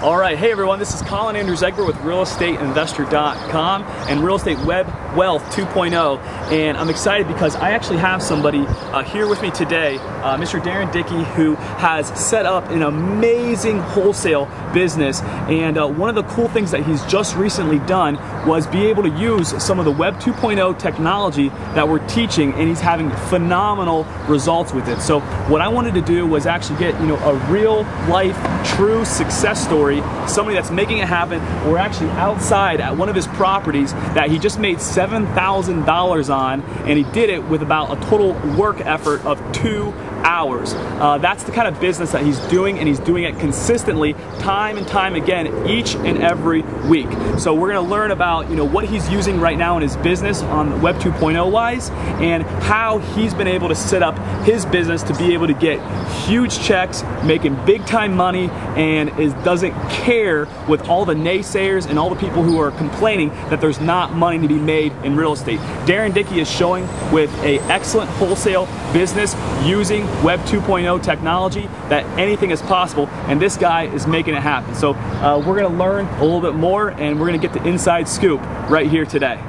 All right, hey everyone, this is Colin Andrews Egbert with realestateinvestor.com and Real Estate Web Wealth 2.0, and I'm excited because I actually have somebody here with me today, Mr. Daren Dicke, who has set up an amazing wholesale business. And one of the cool things that he's just recently done was be able to use some of the Web 2.0 technology that we're teaching, and he's having phenomenal results with it. So what I wanted to do was actually get a real life, true success story, somebody that's making it happen. We're actually outside at one of his properties that he just made $7,000 on, and he did it with about a total work effort of 2 hours. That's the kind of business that he's doing, and he's doing it consistently time and time again each and every week. So we're going to learn about what he's using right now in his business on Web 2.0 wise, and how he's been able to set up his business to be able to get huge checks, making big time money, and doesn't care with all the naysayers and all the people who are complaining that there's not money to be made in real estate. Daren Dicke is showing with an excellent wholesale business using Web 2.0 technology that anything is possible, and this guy is making it happen. So we're going to learn a little bit more, and we're going to get the inside scoop right here today.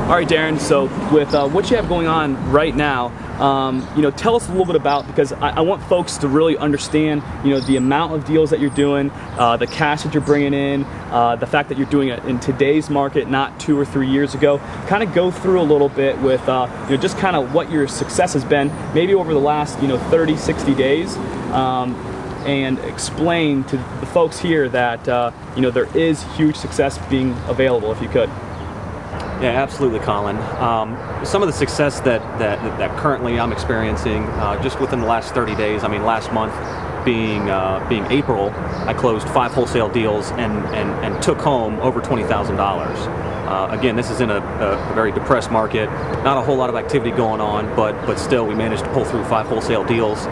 All right, Daren, so with what you have going on right now, tell us a little bit about, because I want folks to really understand the amount of deals that you're doing, the cash that you're bringing in, the fact that you're doing it in today's market, not 2 or 3 years ago. Kind of go through a little bit with just kind of what your success has been maybe over the last 30, 60 days, and explain to the folks here that there is huge success being available, if you could. Yeah, absolutely, Colin. Some of the success that currently I'm experiencing just within the last 30 days. I mean, last month being April, I closed 5 wholesale deals and took home over $20,000. Again, this is in a very depressed market, not a whole lot of activity going on, but still we managed to pull through 5 wholesale deals,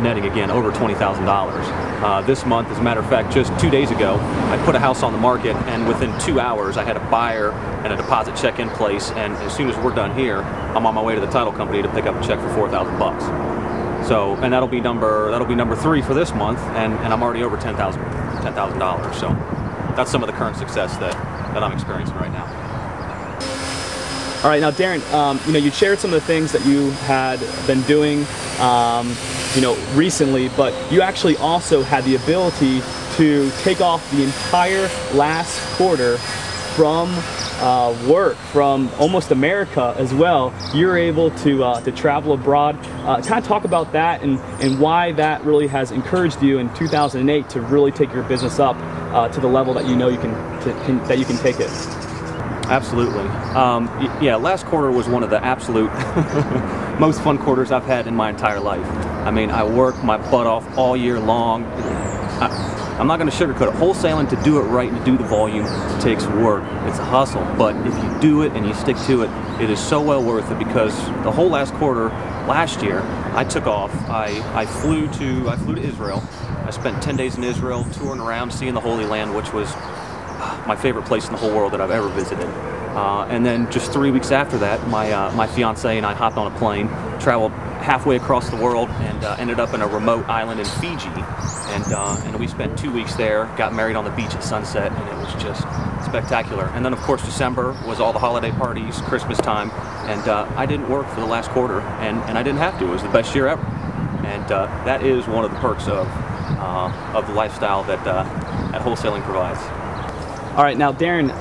netting again over $20,000. This month, as a matter of fact, just 2 days ago, I put a house on the market, and within 2 hours I had a buyer and a deposit check in place, and as soon as we're done here, I'm on my way to the title company to pick up a check for $4,000. So, and that'll be number 3 for this month, and I'm already over $10,000. So that's some of the current success that I'm experiencing right now. All right, now Daren, you shared some of the things that you had been doing, recently, but you actually also had the ability to take off the entire last quarter from work, from almost America as well. You're able to travel abroad. Kind of talk about that and why that really has encouraged you in 2008 to really take your business up to the level that you can take it. Absolutely. Yeah, last quarter was one of the absolute most fun quarters I've had in my entire life. I mean, I worked my butt off all year long. I'm not going to sugarcoat it. Wholesaling, to do it right and to do the volume, takes work. It's a hustle. But if you do it and you stick to it, it is so well worth it, because the whole last quarter last year, I took off. I flew to Israel. I spent 10 days in Israel, touring around, seeing the Holy Land, which was my favorite place in the whole world that I've ever visited. And then just 3 weeks after that, my fiance and I hopped on a plane, traveled halfway across the world, and ended up in a remote island in Fiji. And we spent 2 weeks there, got married on the beach at sunset, and it was just spectacular. And then of course December was all the holiday parties, Christmas time, and I didn't work for the last quarter, and I didn't have to. It was the best year ever. And that is one of the perks of the lifestyle that wholesaling provides. All right, now Daren,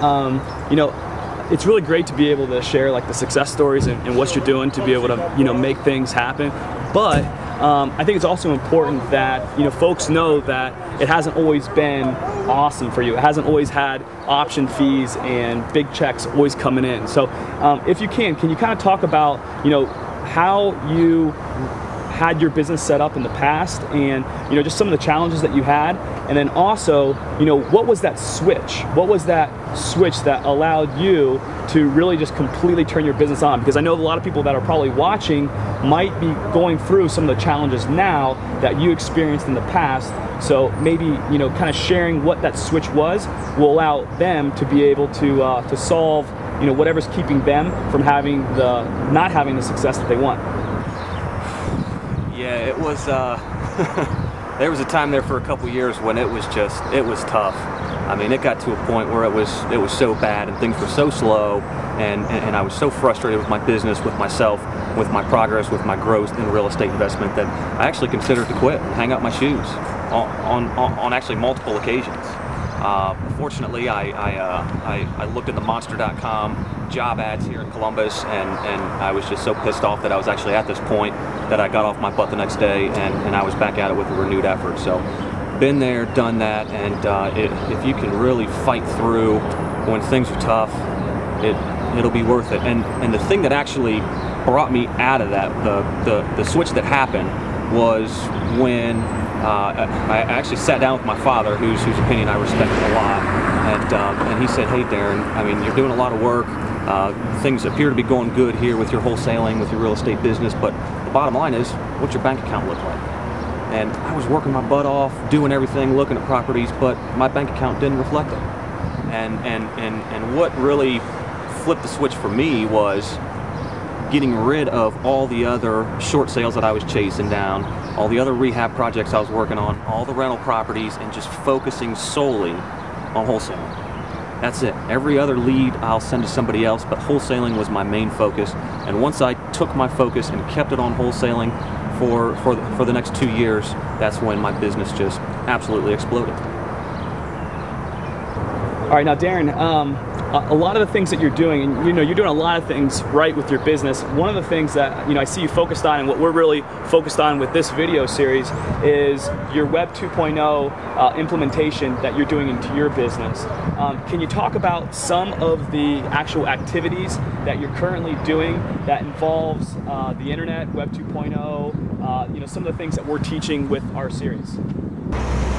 it's really great to be able to share like the success stories and what you're doing to be able to make things happen. But I think it's also important that folks know that it hasn't always been awesome for you. It hasn't always had option fees and big checks always coming in. So if you can you kind of talk about how you had your business set up in the past, and just some of the challenges that you had, and then also what was that switch? What was that switch that allowed you to really just completely turn your business on? Because I know a lot of people that are probably watching might be going through some of the challenges now that you experienced in the past. So maybe kind of sharing what that switch was will allow them to be able to solve whatever's keeping them from not having the success that they want. Yeah, it was There was a time there for a couple years when it was tough. I mean, it got to a point where it was so bad and things were so slow, and I was so frustrated with my business, with myself, with my progress, with my growth in real estate investment, that I actually considered to quit and hang up my shoes on actually multiple occasions. Fortunately, I looked at the Monster.com job ads here in Columbus, and I was just so pissed off that I was actually at this point that I got off my butt the next day, and I was back at it with a renewed effort. So, been there, done that, and if you can really fight through when things are tough, it'll be worth it. And the thing that actually brought me out of that, the switch that happened, was when I actually sat down with my father, whose opinion I respect a lot, and he said, "Hey, Daren, I mean, you're doing a lot of work. Things appear to be going good here with your wholesaling, with your real estate business, but the bottom line is, what's your bank account look like?" And I was working my butt off, doing everything, looking at properties, but my bank account didn't reflect it. And what really flipped the switch for me was getting rid of all the other short sales that I was chasing down, all the other rehab projects I was working on, all the rental properties, and just focusing solely on wholesaling. That's it. Every other lead I'll send to somebody else, but wholesaling was my main focus. And once I took my focus and kept it on wholesaling for the next 2 years, that's when my business just absolutely exploded. All right, now Daren, a lot of the things that you're doing, and you're doing a lot of things right with your business. One of the things that I see you focused on, and what we're really focused on with this video series, is your Web 2.0 implementation that you're doing into your business. Can you talk about some of the actual activities that you're currently doing that involves the internet, Web 2.0, some of the things that we're teaching with our series?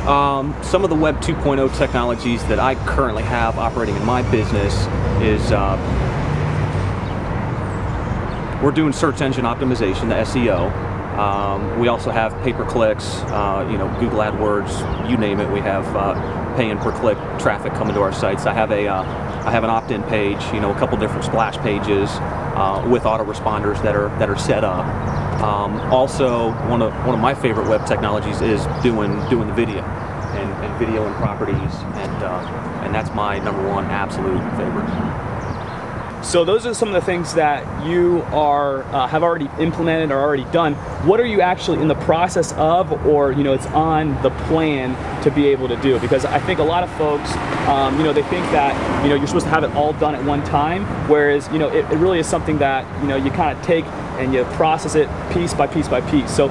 Some of the Web 2.0 technologies that I currently have operating in my business is we're doing search engine optimization, the SEO. We also have pay-per-clicks, Google AdWords, you name it. We have paying per click traffic coming to our sites. I have an opt-in page, a couple different splash pages with autoresponders that are set up. Also, one of my favorite web technologies is doing the video and video and properties, and that's my #1 absolute favorite. So those are some of the things that you have already implemented or already done. What are you actually in the process of, or it's on the plan to be able to do? Because I think a lot of folks, they think that you're supposed to have it all done at one time, whereas it really is something that you kind of take and you process it piece by piece by piece. So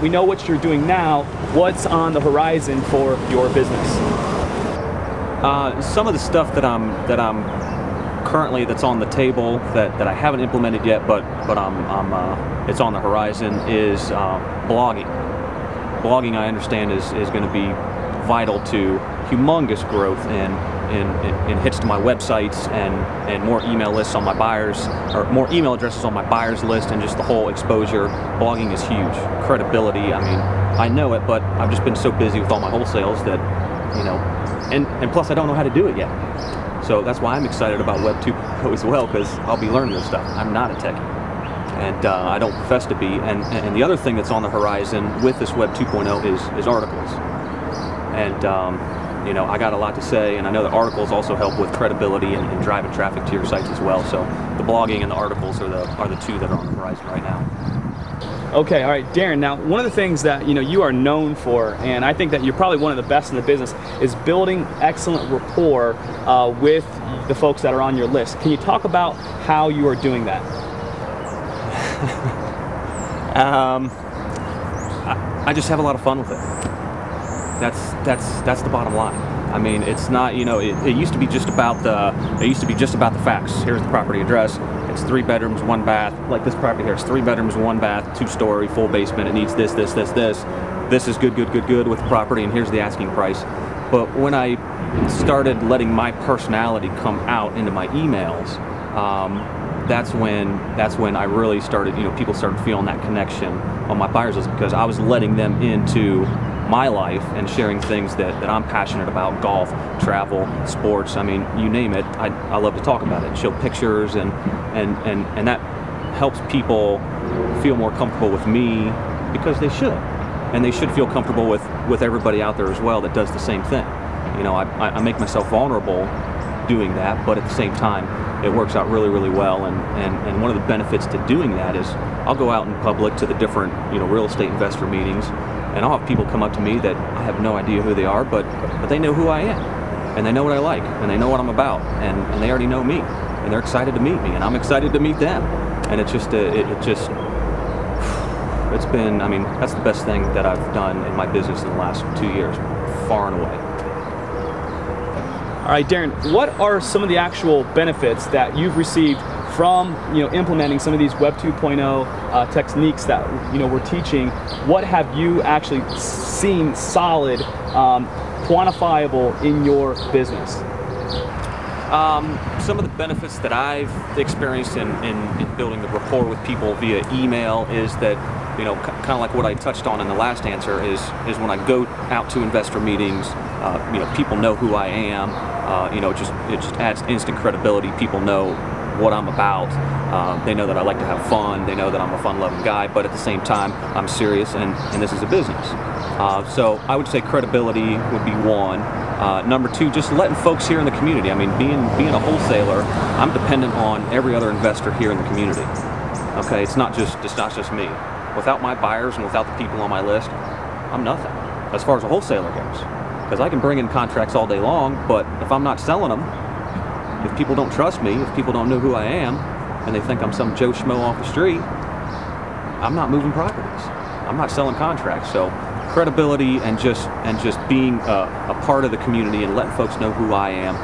we know what you're doing now. What's on the horizon for your business? Some of the stuff that I'm currently that's on the table that I haven't implemented yet, but it's on the horizon, is blogging. Blogging, I understand, is going to be vital to humongous growth in hits to my websites and more email lists on my buyers, or more email addresses on my buyers list, and just the whole exposure. Blogging is huge. Credibility, I mean, I know it, but I've just been so busy with all my wholesales that, and plus I don't know how to do it yet. So that's why I'm excited about Web 2.0 as well, because I'll be learning this stuff. I'm not a techie, and I don't profess to be. And the other thing that's on the horizon with this Web 2.0 is articles. And I got a lot to say, and I know that articles also help with credibility and driving traffic to your sites as well. So the blogging and the articles are the two that are on the horizon right now. Okay, all right, Daren, now one of the things that you are known for, and I think that you're probably one of the best in the business, is building excellent rapport with the folks that are on your list. Can you talk about how you are doing that? I just have a lot of fun with it. That's the bottom line. I mean, it's not, it used to be just about the facts. Here's the property address. It's 3 bedrooms, 1 bath. Like this property here, it's 3 bedrooms, 1 bath, 2-story, full basement. It needs this, this, this, this. This is good with the property, and here's the asking price. But when I started letting my personality come out into my emails, that's when I really started, people started feeling that connection on my buyers list, because I was letting them into my life and sharing things that I'm passionate about: golf, travel, sports. I mean, you name it. I love to talk about it, show pictures, and that helps people feel more comfortable with me, because they should, and they should feel comfortable with with everybody out there as well that does the same thing. You know, I make myself vulnerable doing that, but at the same time, it works out really, really well. And one of the benefits to doing that is I'll go out in public to the different, you know, real estate investor meetings, and I'll have people come up to me that I have no idea who they are, but they know who I am, and they know what I like, and they know what I'm about, and they already know me, and they're excited to meet me, and I'm excited to meet them. And it's just it's been, I mean, that's the best thing that I've done in my business in the last 2 years, far and away. All right, Daren, what are some of the actual benefits that you've received from, you know, implementing some of these Web 2.0 techniques that, you know, we're teaching? What have you actually seen solid, quantifiable in your business? Some of the benefits that I've experienced in building the rapport with people via email is that, you know, kind of like what I touched on in the last answer is when I go out to investor meetings, you know, people know who I am. You know, it just adds instant credibility. People know what I'm about. They know that I like to have fun. They know that I'm a fun-loving guy, but at the same time, I'm serious, and this is a business. So I would say credibility would be one. Number two, just letting folks here in the community. I mean, being a wholesaler, I'm dependent on every other investor here in the community. Okay, it's not just me. Without my buyers and without the people on my list, I'm nothing as far as a wholesaler goes. Because I can bring in contracts all day long, but if I'm not selling them, if people don't trust me, if people don't know who I am, and they think I'm some Joe Schmo off the street, I'm not moving properties. I'm not selling contracts. So credibility and just being a part of the community and letting folks know who I am.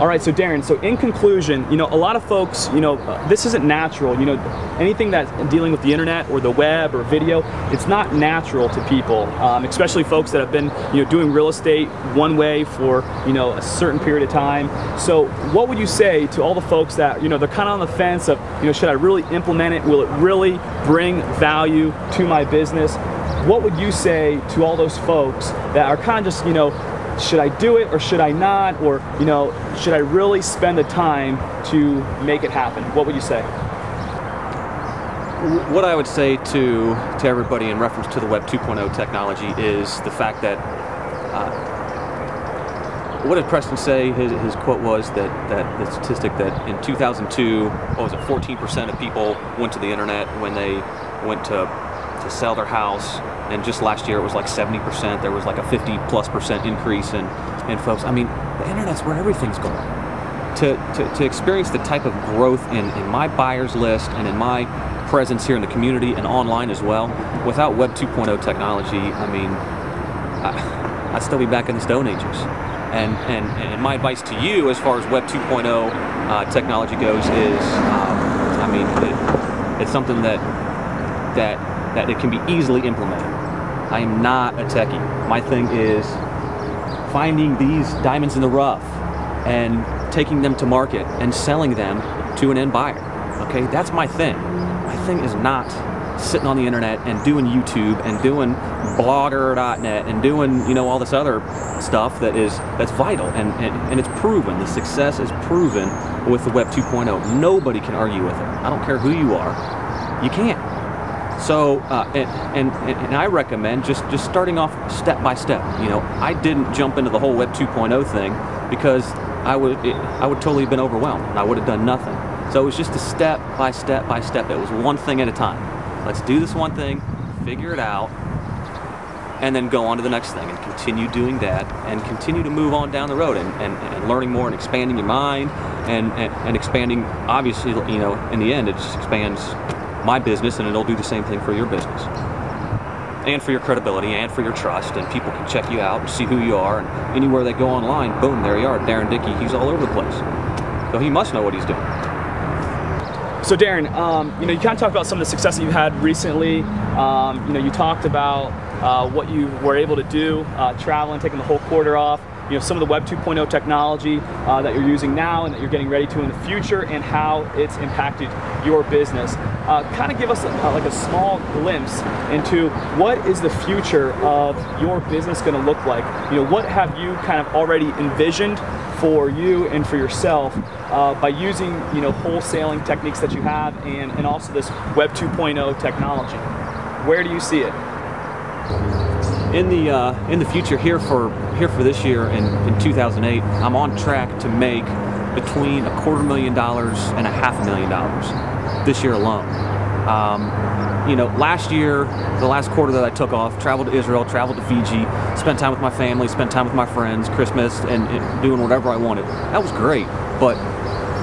All right, so Daren, so in conclusion, you know, a lot of folks, you know, this isn't natural. You know, anything that's dealing with the internet or the web or video, it's not natural to people, especially folks that have been, you know, doing real estate one way for, you know, a certain period of time. So what would you say to all the folks that, you know, they're kind of on the fence of, you know, should I really implement it? Will it really bring value to my business? What would you say to all those folks that are kind of just, you know, should I do it or should I not? Or, you know, should I really spend the time to make it happen? What would you say? What I would say to everybody in reference to the Web 2.0 technology is the fact that, what did Preston say? His quote was that the statistic that in 2002, what was it, 14% of people went to the internet when they went to sell their house, and just last year it was like 70%. There was like a 50+% increase in folks. I mean, the internet's where everything's going. To experience the type of growth in my buyers list and in my presence here in the community and online as well, without Web 2.0 technology, I mean, I'd still be back in the Stone Ages. And my advice to you as far as Web 2.0 technology goes is, I mean, it's something that it can be easily implemented. I am not a techie. My thing is finding these diamonds in the rough and taking them to market and selling them to an end buyer. Okay, that's my thing. My thing is not sitting on the internet and doing YouTube and doing blogger.net and doing, you know, all this other stuff that's vital and it's proven. The success is proven with the Web 2.0. Nobody can argue with it. I don't care who you are. You can't. So, and I recommend just starting off step by step. You know, I didn't jump into the whole Web 2.0 thing because I would totally have been overwhelmed and I would have done nothing. So it was just a step by step by step. It was one thing at a time. Let's do this one thing, figure it out, and then go on to the next thing and continue doing that and continue to move on down the road and learning more and expanding your mind and expanding, obviously, you know, in the end it just expands my business, and it'll do the same thing for your business and for your credibility and for your trust, and people can check you out and see who you are, and anywhere they go online, boom, there you are, Daren Dicke. He's all over the place, so he must know what he's doing. So Daren, you know, you kind of talked about some of the success that you've had recently. You know, you talked about what you were able to do, traveling, taking the whole quarter off. You know, some of the Web 2.0 technology that you're using now and that you're getting ready to in the future, and how it's impacted your business. Kind of give us like a small glimpse into what is the future of your business going to look like. You know, what have you kind of already envisioned for you and for yourself by using, you know, wholesaling techniques that you have and also this Web 2.0 technology? Where do you see it? in the future here for this year in 2008, I'm on track to make between $250,000 and $500,000 this year alone. You know, last year, the last quarter that I took off, traveled to Israel, traveled to Fiji, spent time with my family, spent time with my friends, Christmas, and doing whatever I wanted. That was great. But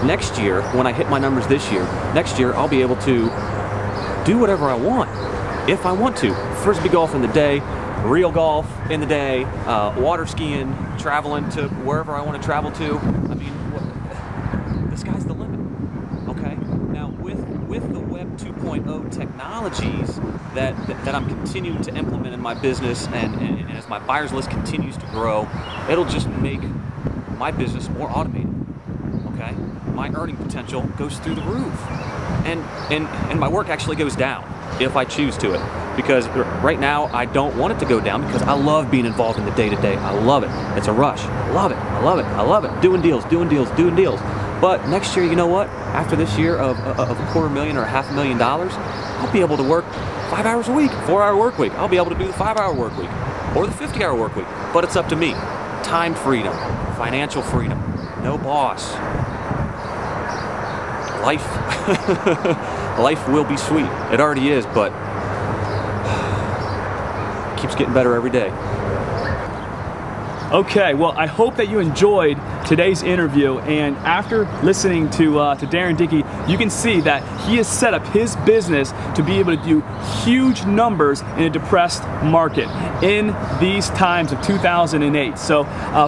next year, when I hit my numbers this year, next year I'll be able to do whatever I want, if I want to. Frisbee golf in the day, real golf in the day, water skiing, traveling to wherever I want to travel to. I mean, the sky's the limit, okay? Now, with the Web 2.0 technologies that I'm continuing to implement in my business, and as my buyers list continues to grow, it'll just make my business more automated, okay? My earning potential goes through the roof, and my work actually goes down if I choose to it, because right now I don't want it to go down, because I love being involved in the day-to-day. I love it. It's a rush. I love it. I love it. I love it. Doing deals, doing deals, doing deals. But next year, you know what? After this year of $250,000 or $500,000, I'll be able to work 5 hours a week, 4-hour work week. I'll be able to do the 5-hour work week or the 50-hour work week. But it's up to me. Time freedom, financial freedom, no boss. Life will be sweet. It already is, but it keeps getting better every day. Okay, well, I hope that you enjoyed today's interview, and after listening to Daren Dicke, you can see that he has set up his business to be able to do huge numbers in a depressed market in these times of 2008. So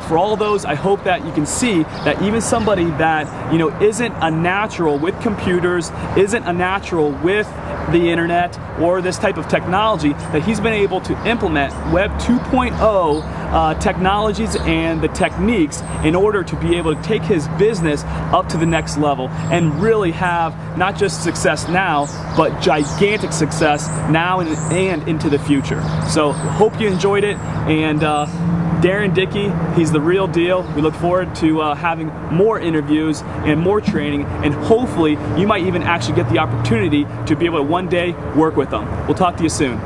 for all of those, I hope that you can see that even somebody that, you know, isn't a natural with computers, isn't a natural with the internet or this type of technology, that he's been able to implement Web 2.0 technologies and the techniques in order to be able to take his business up to the next level and really have not just success now, but gigantic success now and into the future. So hope you enjoyed it, and Daren Dicke, he's the real deal. We look forward to having more interviews and more training, and hopefully you might even actually get the opportunity to be able to one day work with them. We'll talk to you soon.